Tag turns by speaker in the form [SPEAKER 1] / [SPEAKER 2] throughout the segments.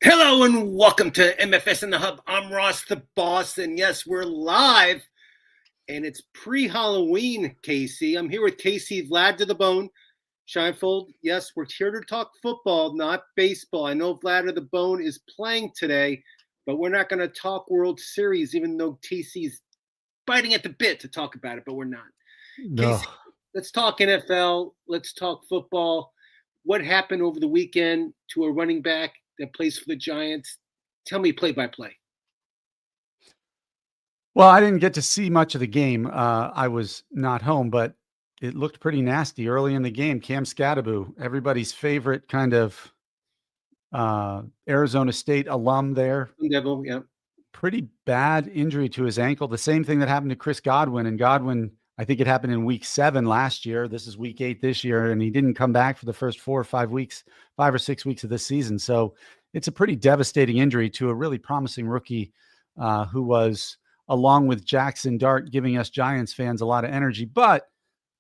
[SPEAKER 1] Hello and welcome to MFS in the Hub. I'm Ross the Boss, and yes, we're live, and it's pre-Halloween, Casey. I'm here with Casey, Vlad to the Bone, Shinefold. Yes, we're here to talk football, not baseball. I know Vlad to the Bone is playing today, but we're not going to talk World Series, even though Casey's biting at the bit to talk about it, but we're not.
[SPEAKER 2] No.
[SPEAKER 1] Casey, let's talk NFL. Let's talk football. What happened over the weekend to a running back that plays for the Giants? Tell me play by play.
[SPEAKER 2] Well, I didn't get to see much of the game. I was not home, but it looked pretty nasty early in the game. Cam Skattebo, everybody's favorite kind of Arizona State alum there.
[SPEAKER 1] Devil, yeah.
[SPEAKER 2] Pretty bad injury to his ankle. The same thing that happened to Chris Godwin. And Godwin, I think it happened in week 7 last year. This is week 8 this year, and he didn't come back for the first 4 or 5 weeks, 5 or 6 weeks of this season. So it's a pretty devastating injury to a really promising rookie who was, along with Jackson Dart, giving us Giants fans a lot of energy. But,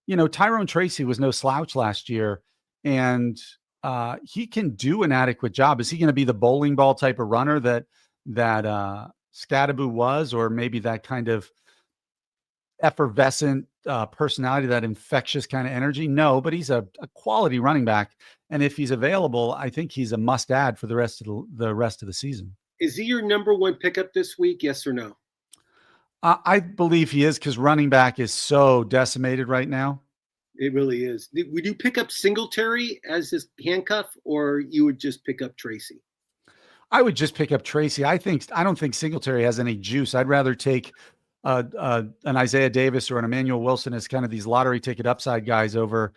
[SPEAKER 2] you know, Tyron Tracy was no slouch last year, and he can do an adequate job. Is he going to be the bowling ball type of runner that Skattebo was, or maybe that kind of effervescent personality, that infectious kind of energy? No, but he's a quality running back. And if he's available, I think he's a must add for the rest of the season.
[SPEAKER 1] Is he your number one pickup this week? Yes or no?
[SPEAKER 2] I believe he is, because running back is so decimated right now.
[SPEAKER 1] It really is. Would you pick up Singletary as his handcuff, or you would just pick up Tracy?
[SPEAKER 2] I would just pick up Tracy. I don't think Singletary has any juice. I'd rather take an Isaiah Davis or an Emmanuel Wilson as kind of these lottery ticket upside guys over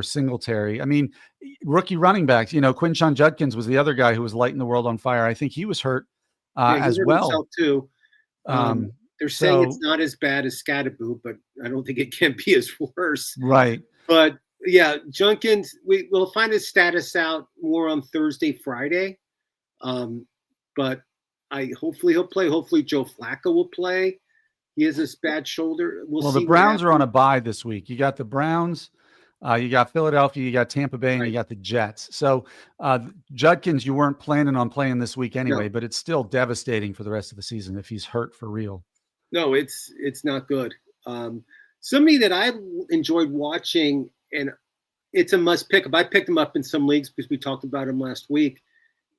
[SPEAKER 2] Singletary. I mean, rookie running backs, you know, Quinshon Judkins was the other guy who was lighting the world on fire. I think he was hurt as well
[SPEAKER 1] too. They're saying it's not as bad as Skattebo, but I don't think it can be as worse.
[SPEAKER 2] Right.
[SPEAKER 1] But yeah, Judkins, we'll find his status out more on Thursday, Friday. But hopefully he'll play. Hopefully Joe Flacco will play. He has this bad shoulder.
[SPEAKER 2] Well, the Browns are on a bye this week. You got the Browns, you got Philadelphia, you got Tampa Bay, and you got the Jets. So Judkins, you weren't planning on playing this week anyway, but it's still devastating for the rest of the season if he's hurt for real.
[SPEAKER 1] No, it's not good. Somebody that I enjoyed watching, and it's a must pick up. I picked him up in some leagues because we talked about him last week,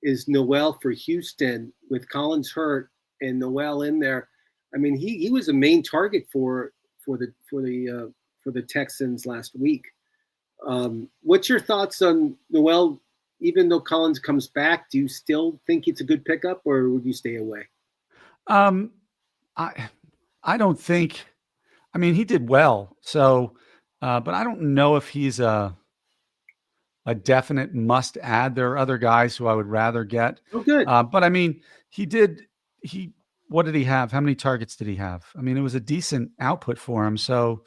[SPEAKER 1] is Noel for Houston with Collins hurt and Noel in there. I mean, he was a main target for the Texans last week. What's your thoughts on Noel? Even though Collins comes back, do you still think it's a good pickup, or would you stay away?
[SPEAKER 2] I don't think. I mean, he did well. So, but I don't know if he's a definite must add. There are other guys who I would rather get.
[SPEAKER 1] Oh, good.
[SPEAKER 2] But I mean, what did he have? How many targets did he have? I mean, it was a decent output for him. So,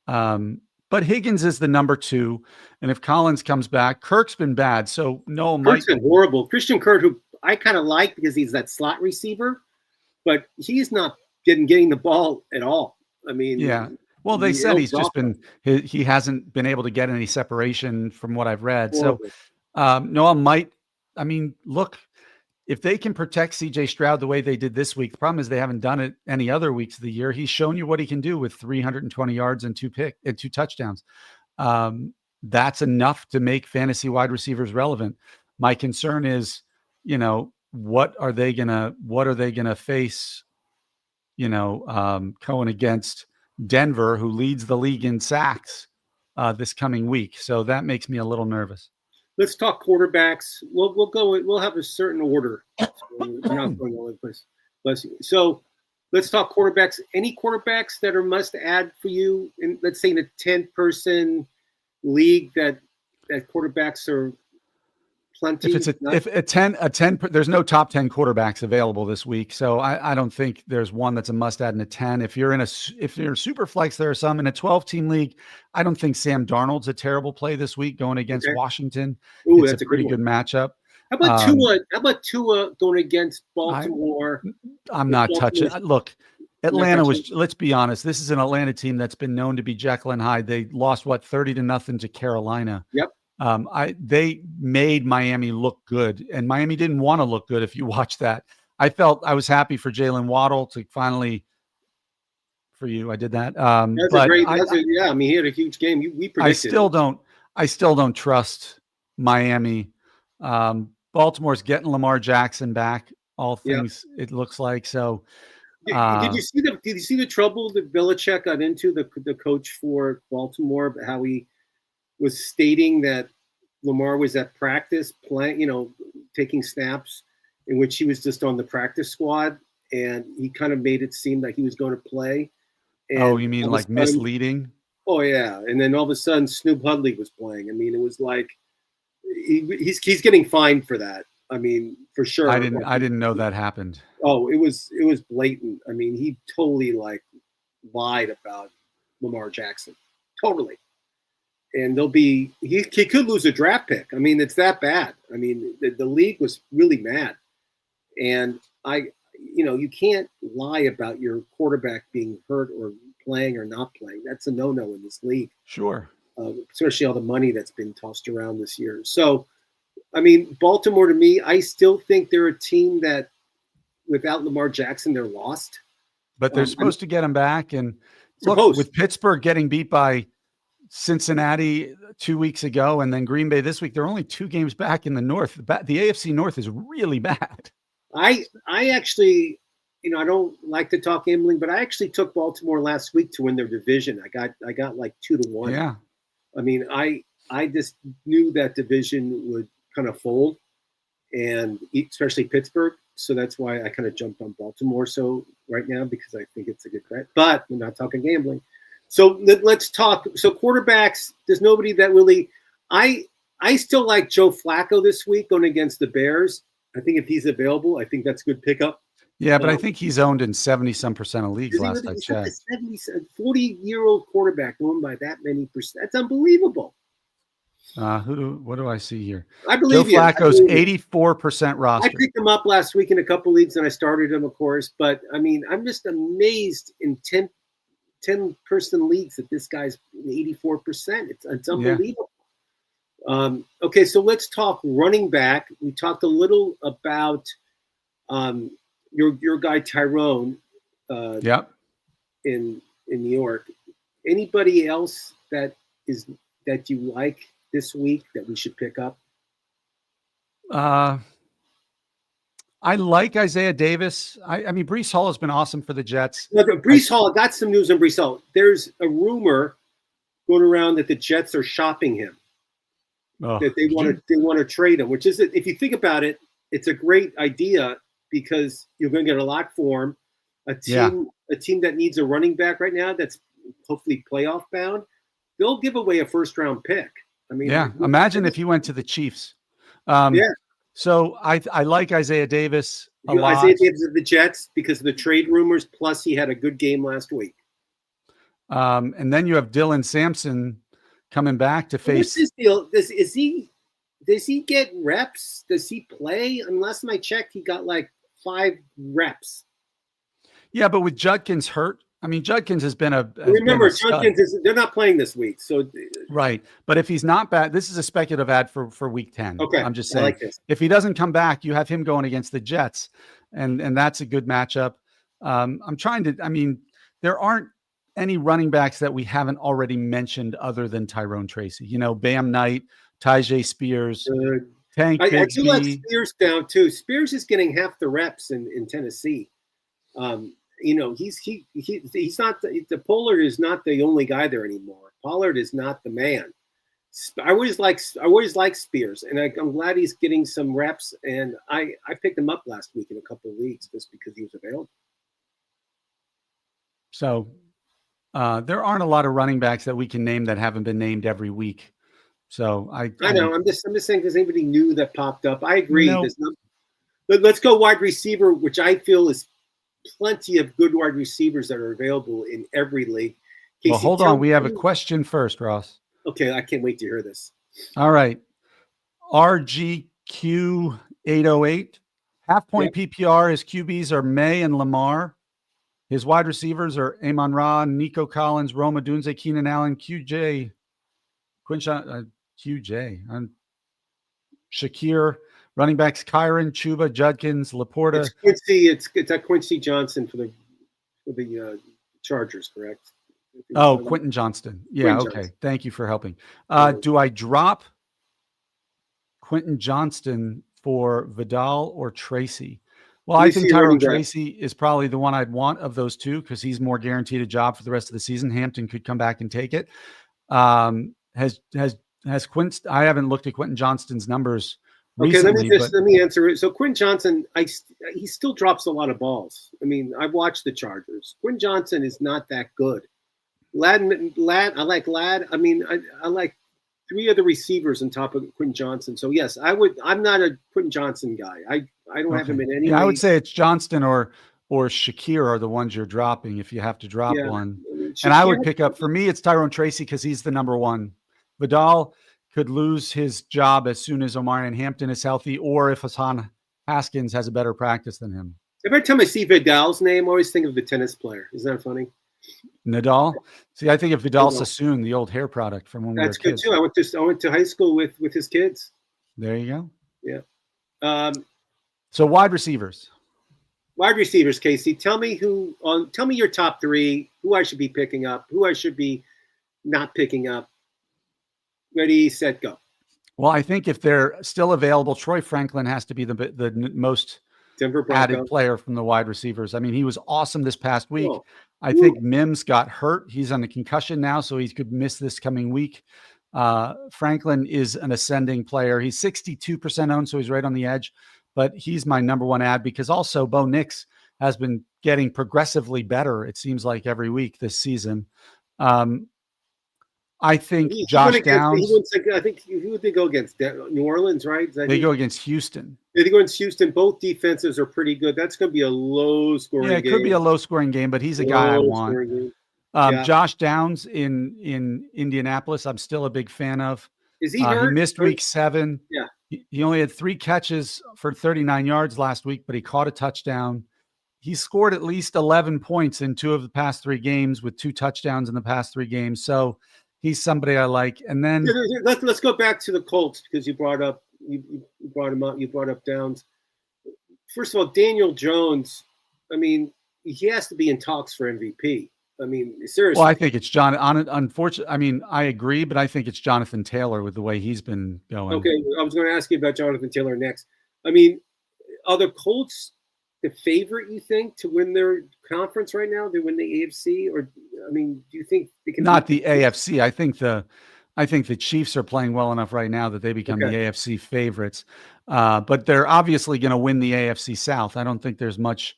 [SPEAKER 2] but Higgins is the number 2. And if Collins comes back, Kirk's been bad. So
[SPEAKER 1] Kirk's been horrible. Christian Kirk, who I kind of like because he's that slot receiver, but he's not getting the ball at all. I mean,
[SPEAKER 2] yeah. Well, they said he hasn't been able to get any separation from what I've read. So Noel might, I mean, look, if they can protect CJ Stroud the way they did this week, the problem is they haven't done it any other weeks of the year. He's shown you what he can do with 320 yards and 2 touchdowns. That's enough to make fantasy wide receivers relevant. My concern is, you know, what are they gonna face, you know, going against Denver, who leads the league in sacks this coming week. So that makes me a little nervous.
[SPEAKER 1] Let's talk quarterbacks. We'll have a certain order. So we're not going all over the place. Bless you. So let's talk quarterbacks. Any quarterbacks that are must add for you in, let's say, in a 10-person league that quarterbacks are plenty?
[SPEAKER 2] If a 10, there's no top 10 quarterbacks available this week. So I don't think there's one that's a must add in a 10. If you're super flex, there are some. In a 12-team league, I don't think Sam Darnold's a terrible play this week going against Washington.
[SPEAKER 1] Ooh,
[SPEAKER 2] it's a pretty good matchup.
[SPEAKER 1] How about Tua going against Baltimore?
[SPEAKER 2] I'm not touching. Look, Atlanta was, let's be honest, this is an Atlanta team that's been known to be Jekyll and Hyde. They lost 30-0 to Carolina.
[SPEAKER 1] Yep.
[SPEAKER 2] They made Miami look good, and Miami didn't want to look good. If you watch that, I was happy for Jalen Waddle to finally. For you, I did that.
[SPEAKER 1] That's a
[SPEAKER 2] But
[SPEAKER 1] great. Yeah, I mean, he had a huge game. We predicted.
[SPEAKER 2] I still don't trust Miami. Baltimore's getting Lamar Jackson back. All things it looks like. So,
[SPEAKER 1] did you see the trouble that Belichick got into, the coach for Baltimore? How he was stating that Lamar was at practice playing, taking snaps, in which he was just on the practice squad, and he kind of made it seem like he was going to play. And
[SPEAKER 2] you mean like misleading?
[SPEAKER 1] Oh yeah, and then all of a sudden Snoop Hudley was playing. I mean, it was like he's getting fined for that. I mean, for sure.
[SPEAKER 2] I didn't know that happened.
[SPEAKER 1] Oh, it was blatant. I mean, he totally lied about Lamar Jackson, totally. And he could lose a draft pick. I mean, it's that bad. I mean, the league was really mad, and you can't lie about your quarterback being hurt or playing or not playing. That's a no-no in this league.
[SPEAKER 2] Sure.
[SPEAKER 1] Especially all the money that's been tossed around this year. So, I mean, Baltimore, to me, I still think they're a team that without Lamar Jackson, they're lost.
[SPEAKER 2] But they're supposed to get him back. And look, with Pittsburgh getting beat by Cincinnati 2 weeks ago and then Green Bay this week, they're only 2 games back in the North. The AFC North is really bad.
[SPEAKER 1] I actually, I don't like to talk gambling, but I actually took Baltimore last week to win their division. I got like 2-1.
[SPEAKER 2] Yeah.
[SPEAKER 1] I mean, I just knew that division would kind of fold, and especially Pittsburgh. So that's why I kind of jumped on Baltimore right now, because I think it's a good bet. But we're not talking gambling. So let's talk. So quarterbacks, there's nobody that really – I still like Joe Flacco this week going against the Bears. I think if he's available, I think that's a good pickup.
[SPEAKER 2] Yeah, but I think he's owned in 70-some% of leagues last I checked.
[SPEAKER 1] 40-year-old quarterback owned by that many percent. That's unbelievable.
[SPEAKER 2] What do I see here?
[SPEAKER 1] I believe
[SPEAKER 2] Joe Flacco's 84% roster.
[SPEAKER 1] I picked him up last week in a couple leagues, and I started him, of course. But, I mean, I'm just amazed in 10-person leagues that this guy's 84%. It's unbelievable. Yeah. Okay, so let's talk running back. We talked a little about your guy Tyron. In New York. Anybody else that you like this week that we should pick up?
[SPEAKER 2] I like Isaiah Davis. I mean, Breece Hall has been awesome for the Jets.
[SPEAKER 1] Look, Breece Hall, I got some news on Breece Hall. There's a rumor going around that the Jets are shopping him. That they want to trade him, which is, if you think about it, it's a great idea because you're going to get a lot for him. A team that needs a running back right now that's hopefully playoff bound, they'll give away a first-round pick. I mean,
[SPEAKER 2] imagine if he went to the Chiefs. So I like Isaiah Davis a lot.
[SPEAKER 1] Isaiah Davis of the Jets because of the trade rumors, plus he had a good game last week.
[SPEAKER 2] And then you have Dylan Sampson coming back to face.
[SPEAKER 1] What's his deal? Does he get reps? Does he play? I mean, last time I checked, he got like 5 reps.
[SPEAKER 2] Yeah, but with Judkins hurt, I mean, Judkins has been
[SPEAKER 1] remember, Judkins they're not playing this week, so
[SPEAKER 2] right. But if he's not back, this is a speculative ad for week 10.
[SPEAKER 1] Okay,
[SPEAKER 2] I'm just saying,
[SPEAKER 1] like this.
[SPEAKER 2] If he doesn't come back, you have him going against the Jets, and that's a good matchup. I'm trying to. I mean, there aren't any running backs that we haven't already mentioned other than Tyron Tracy. Bam Knight, Tyjae Spears, Tank Bigsby.
[SPEAKER 1] I do like Spears down too. Spears is getting half the reps in Tennessee. He's not the Pollard is not the only guy there anymore. Pollard is not the man. I always like Spears, and I'm glad he's getting some reps. And I picked him up last week in a couple of leagues just because he was available.
[SPEAKER 2] So there aren't a lot of running backs that we can name that haven't been named every week. So I
[SPEAKER 1] know. I'm just saying because anybody new that popped up. I agree. But let's go wide receiver, which I feel is plenty of good wide receivers that are available in every league.
[SPEAKER 2] Well, hold on. We have a question first, Ross.
[SPEAKER 1] Okay, I can't wait to hear this.
[SPEAKER 2] All right. RGQ808. Half point PPR. His QBs are May and Lamar. His wide receivers are Amon Ra, Nico Collins, Rome Odunze, Keenan Allen, QJ, Quinshon. QJ. Shakir, running backs Kyron, Chuba, Judkins, Laporta.
[SPEAKER 1] It's that Quincy Johnson for the Chargers, correct?
[SPEAKER 2] Oh, Quentin Johnston. Yeah,
[SPEAKER 1] Quentin
[SPEAKER 2] okay.
[SPEAKER 1] Johnson.
[SPEAKER 2] Thank you for helping. Do I drop Quentin Johnston for Vidal or Tracy? Well, I think Tyron Tracy is probably the one I'd want of those two because he's more guaranteed a job for the rest of the season. Hampton could come back and take it. Has Quint? I haven't looked at Quentin Johnston's numbers recently.
[SPEAKER 1] Okay, let me answer it. So Quentin Johnson, he still drops a lot of balls. I mean, I've watched the Chargers. Quentin Johnson is not that good. Lad, I like Lad. I mean, I like three other receivers on top of Quentin Johnson. So yes, I'm not a Quentin Johnson guy. I don't have him in any.
[SPEAKER 2] Yeah, I would say it's Johnston or Shakir are the ones you're dropping if you have to drop one. Shakir, and I would pick up, for me, it's Tyron Tracy because he's the number one. Vidal could lose his job as soon as Omarion Hampton is healthy, or if Hassan Haskins has a better practice than him.
[SPEAKER 1] Every time I see Vidal's name, I always think of the tennis player. Isn't that funny?
[SPEAKER 2] Nadal. See, I think of Vidal Sassoon, the old hair product from when we were kids.
[SPEAKER 1] That's good too. I went to high school with his kids.
[SPEAKER 2] There you go.
[SPEAKER 1] Yeah.
[SPEAKER 2] So wide receivers.
[SPEAKER 1] Wide receivers, Casey. Tell me your top three. Who I should be picking up. Who I should be not picking up. Ready, set, go.
[SPEAKER 2] Well, I think if they're still available, Troy Franklin has to be the most added player from the wide receivers. I mean, he was awesome this past week. Whoa. I think Mims got hurt. He's on a concussion now, so he could miss this coming week. Franklin is an ascending player. He's 62% owned, so he's right on the edge. But he's my number one ad because also Bo Nix has been getting progressively better, it seems like, every week this season. I think Josh Downs.
[SPEAKER 1] I think who would they go against? New Orleans, right?
[SPEAKER 2] They go against Houston.
[SPEAKER 1] They go against Houston. Both defenses are pretty good. That's going to be a low-scoring game.
[SPEAKER 2] Yeah, it could be a low-scoring game, but he's a guy I want. Josh Downs in Indianapolis, I'm still a big fan of.
[SPEAKER 1] Is he hurt?
[SPEAKER 2] He missed week 7.
[SPEAKER 1] Yeah.
[SPEAKER 2] He only had 3 catches for 39 yards last week, but he caught a touchdown. He scored at least 11 points in 2 of the past 3 games with 2 touchdowns in the past 3 games. So he's somebody I like. And then
[SPEAKER 1] let's go back to the Colts because you brought up Downs. First of all, Daniel Jones, I mean, he has to be in talks for MVP. I mean, seriously.
[SPEAKER 2] Well, I think it's unfortunately, I mean, I agree, but I think it's Jonathan Taylor with the way he's been going.
[SPEAKER 1] Okay, I was going to ask you about Jonathan Taylor next. I mean, are the Colts the favorite, you think, to win their conference right now? They win the AFC, or I mean, do you think they can?
[SPEAKER 2] Not the AFC. I think the Chiefs are playing well enough right now that they become the AFC favorites. But they're obviously going to win the AFC South. I don't think there's much.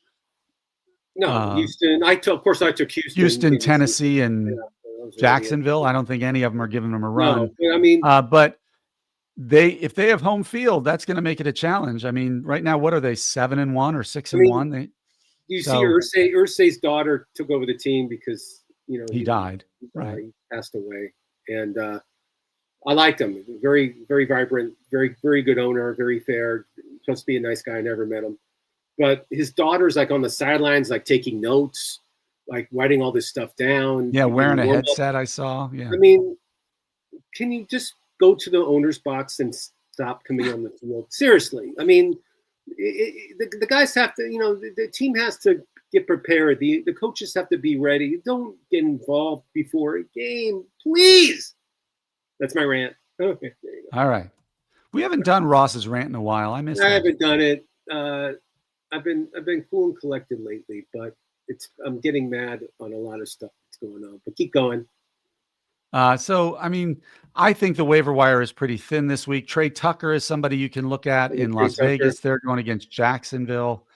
[SPEAKER 1] No, Houston. I took Houston.
[SPEAKER 2] Houston, Tennessee, and Jacksonville. I don't think any of them are giving them a run.
[SPEAKER 1] No, I mean,
[SPEAKER 2] but if they have home field, that's going to make it a challenge. I mean, right now, what are they, 7-1 or 6-1?
[SPEAKER 1] See, Irsay's daughter took over the team because
[SPEAKER 2] he died. Right,
[SPEAKER 1] he passed away, and I liked him. Very, very vibrant, very, very good owner, very fair. Supposed to be a nice guy. I never met him. But his daughter's like on the sidelines, like taking notes, like writing all this stuff down.
[SPEAKER 2] Yeah, wearing a headset, I saw. Yeah.
[SPEAKER 1] I mean, can you just go to the owner's box and stop coming on the field? Seriously. I mean, the guys have to, the team has to get prepared. The coaches have to be ready. Don't get involved before a game, please. That's my rant. Okay. There you go.
[SPEAKER 2] All right. We haven't done Ross's rant in a while. I
[SPEAKER 1] haven't done it. I've been cool and collected lately, but I'm getting mad on a lot of stuff that's going on. But keep going.
[SPEAKER 2] So I mean, I think the waiver wire is pretty thin this week. Trey Tucker is somebody you can look at in Las Vegas. They're going against Jacksonville.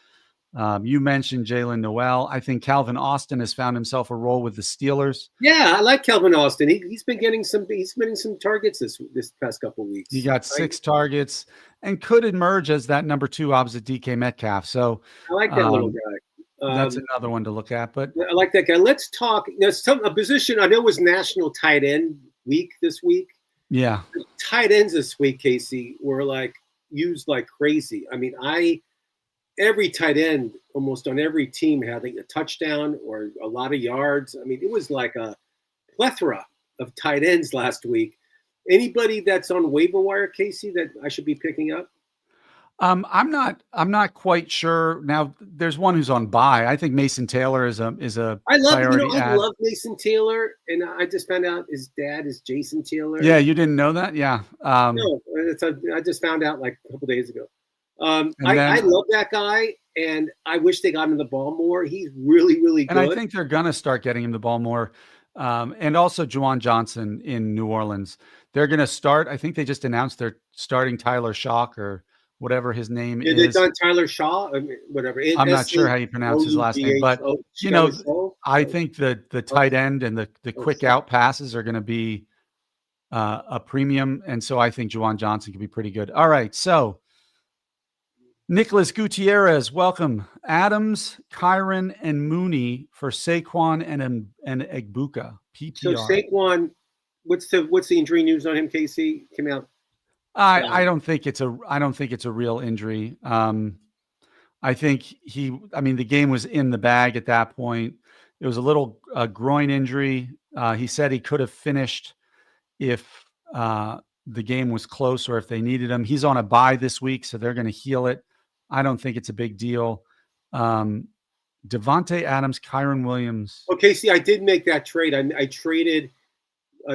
[SPEAKER 2] You mentioned Jalen Noel. I think Calvin Austin has found himself a role with the Steelers.
[SPEAKER 1] Yeah, I like Calvin Austin. He's been getting some targets this past couple of weeks.
[SPEAKER 2] He got 6 targets and could emerge as that number 2 opposite DK Metcalf. So
[SPEAKER 1] I like that little guy.
[SPEAKER 2] That's another one to look at. But
[SPEAKER 1] I like that guy. Let's talk. A position I know was National Tight End Week this week.
[SPEAKER 2] Yeah,
[SPEAKER 1] the tight ends this week, Casey, were used like crazy. I mean, every tight end almost on every team had a touchdown or a lot of yards. I mean, it was like a plethora of tight ends last week. Anybody that's on waiver wire, Casey, that I should be picking up?
[SPEAKER 2] I'm not quite sure. Now there's one who's on bye. I think Mason Taylor is a
[SPEAKER 1] I
[SPEAKER 2] priority ad.
[SPEAKER 1] love Mason Taylor, and I just found out his dad is Jason Taylor.
[SPEAKER 2] Yeah, you didn't know that? Yeah.
[SPEAKER 1] No, I just found out like a couple days ago.
[SPEAKER 2] And then,
[SPEAKER 1] I love that guy, and I wish they got him the ball more. He's really, really good.
[SPEAKER 2] and I think they're gonna start getting him the ball more. And also Juwan Johnson in New Orleans. They're gonna start. I think they just announced they're starting Tyler Shock or whatever his name
[SPEAKER 1] Yeah, they've
[SPEAKER 2] is.
[SPEAKER 1] done Tyler Shaw, I mean, whatever.
[SPEAKER 2] I'm not sure how you pronounce his last name, but you know, I think the tight end and the quick out passes are going to be a premium, and so I think Juwan Johnson could be pretty good. All right, so Nicholas Gutierrez, welcome. Adams, Kyron, and Mooney for Saquon and Egbuka. PPR.
[SPEAKER 1] So Saquon, what's the injury news on him? Casey came out.
[SPEAKER 2] I don't think it's a real injury. I think the game was in the bag at that point. It was a little groin injury. He said he could have finished if the game was close or if they needed him. He's on a bye this week, so they're going to heal it. I don't think it's a big deal. Devontae Adams, Kyron Williams.
[SPEAKER 1] Okay, see, I did make that trade. I traded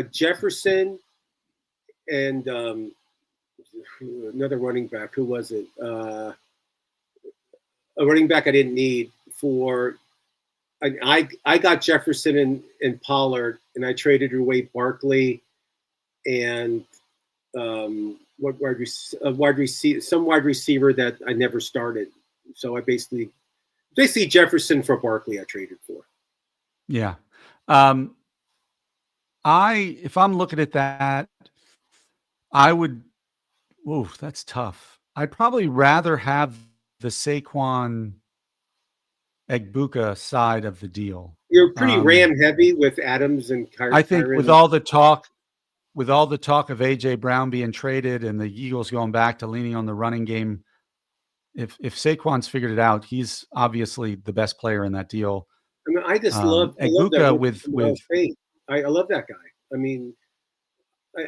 [SPEAKER 1] Jefferson and another running back. Who was it? A running back I didn't need for. I got Jefferson and Pollard, and I traded away Barkley and some wide receiver that I never started. So I basically Jefferson for Barkley I traded for.
[SPEAKER 2] Yeah. If I'm looking at that, I would. Ooh, that's tough. I'd probably rather have the Saquon Egbuka side of the deal.
[SPEAKER 1] You're pretty ram heavy with Adams and Kyron.
[SPEAKER 2] I think with all the talk of AJ Brown being traded and the Eagles going back to leaning on the running game, if Saquon's figured it out, he's obviously the best player in that deal.
[SPEAKER 1] I mean, I love
[SPEAKER 2] Egbuka with
[SPEAKER 1] I love that guy. I mean,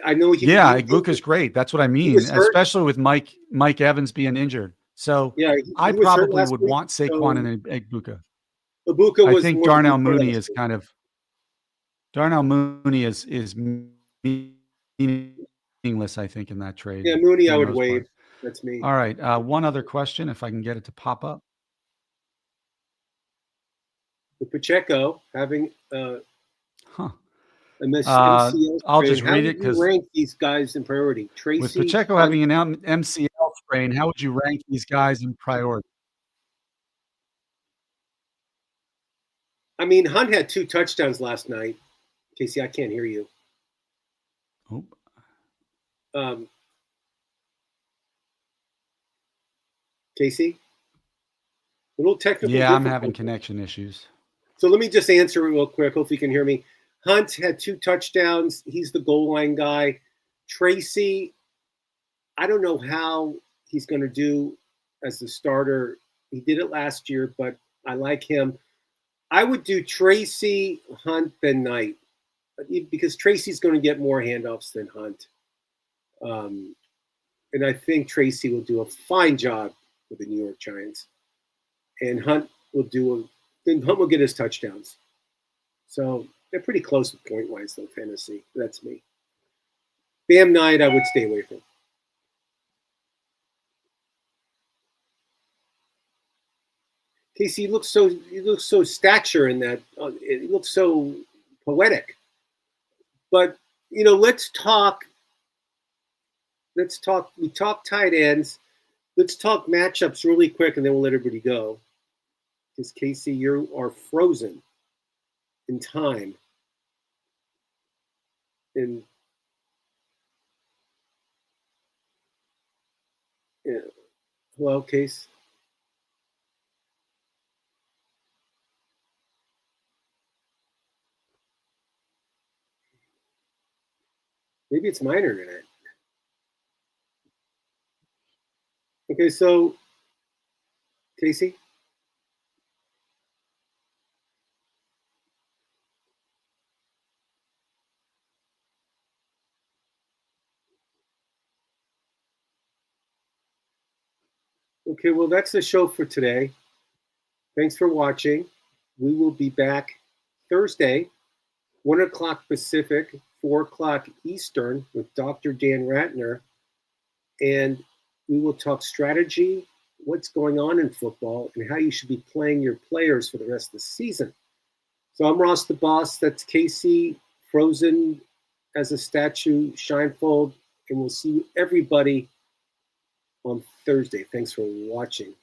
[SPEAKER 1] I know
[SPEAKER 2] Egbuka's great. That's what I mean, especially with Mike Evans being injured. So
[SPEAKER 1] yeah,
[SPEAKER 2] I probably would want Saquon and Egbuka. I think Darnell Mooney is meaningless, I think, in that trade.
[SPEAKER 1] Yeah, Mooney I would waive. That's me.
[SPEAKER 2] All right. One other question, if I can get it to pop up.
[SPEAKER 1] With Pacheco having
[SPEAKER 2] I'll just read it because
[SPEAKER 1] rank these guys in priority. Tracy,
[SPEAKER 2] with Pacheco having an MCL sprain, how would you rank these guys in priority?
[SPEAKER 1] I mean, Hunt had 2 touchdowns last night. Casey, I can't hear you.
[SPEAKER 2] Oh.
[SPEAKER 1] Casey? A little technical.
[SPEAKER 2] Yeah, I'm having connection issues.
[SPEAKER 1] So let me just answer it real quick. Hopefully you can hear me. Hunt had 2 touchdowns. He's the goal line guy. Tracy, I don't know how he's going to do as the starter. He did it last year, but I like him. I would do Tracy, Hunt, then Knight, because Tracy's going to get more handoffs than Hunt. And I think Tracy will do a fine job with the New York Giants. And Hunt will get his touchdowns. So they're pretty close point-wise, though, fantasy. That's me. Bam Knight, I would stay away from. Casey, you look so stature in that. It looks so poetic. But let's talk. We talk tight ends. Let's talk matchups really quick, and then we'll let everybody go. Because Casey, you are frozen in time. And hello, Case. Maybe it's my internet. Okay, so Casey? Okay, well, that's the show for today. Thanks for watching. We will be back Thursday, 1 o'clock Pacific, 4 o'clock Eastern with Dr. Dan Ratner. And we will talk strategy, what's going on in football, and how you should be playing your players for the rest of the season. So I'm Ross the Boss. That's Casey, frozen as a statue, Shinefold. And we'll see everybody on Thursday. Thanks for watching.